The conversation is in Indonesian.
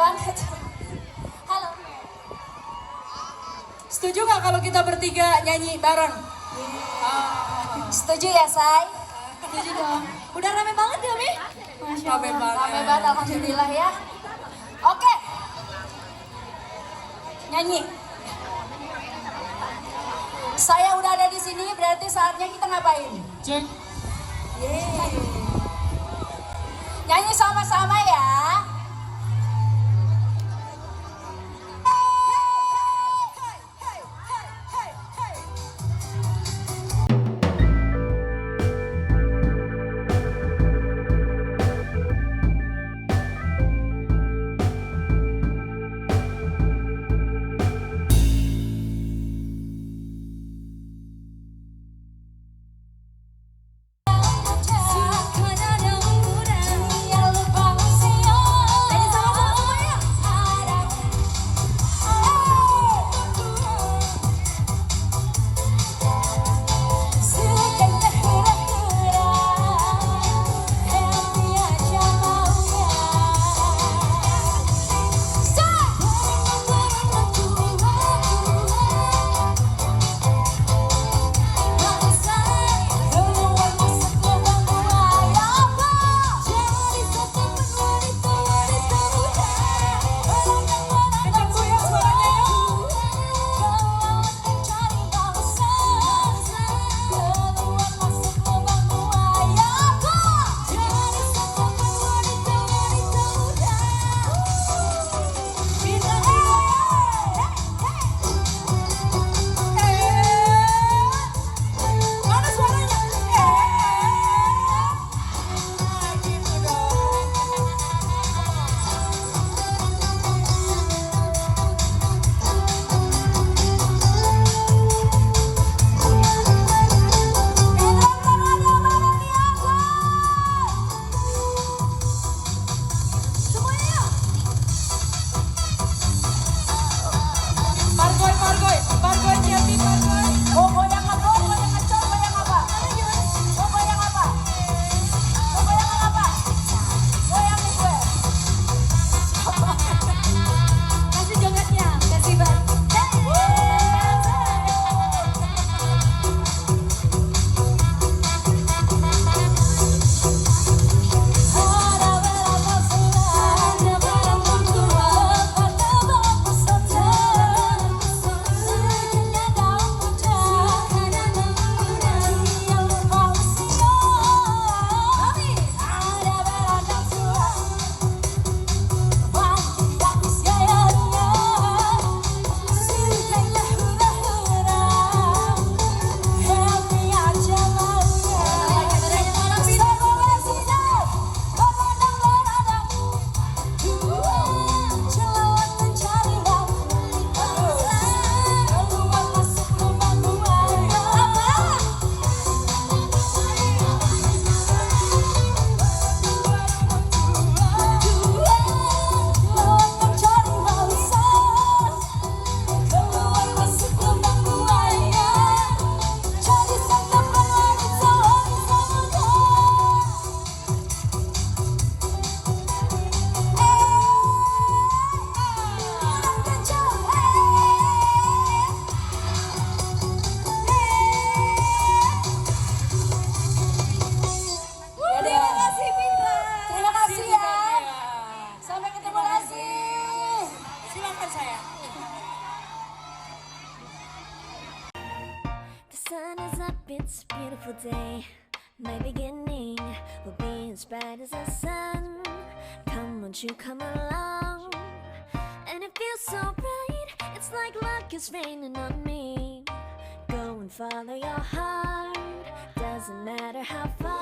banget. Halo. Setuju nggak kalau kita bertiga nyanyi bareng? Setuju ya, Say? Setuju dong. Udah rame banget ya, Mi? Masya Rame Allah. banget. Rame banget, alhamdulillah ya. Oke. Nyanyi. Saya udah ada di sini, berarti saatnya kita ngapain? Cek. Nyanyi sama-sama ya. It's a beautiful day. My beginning will be as bright as the sun. Come, won't you come along? And it feels so bright, it's like luck is raining on me. Go and follow your heart, doesn't matter how far.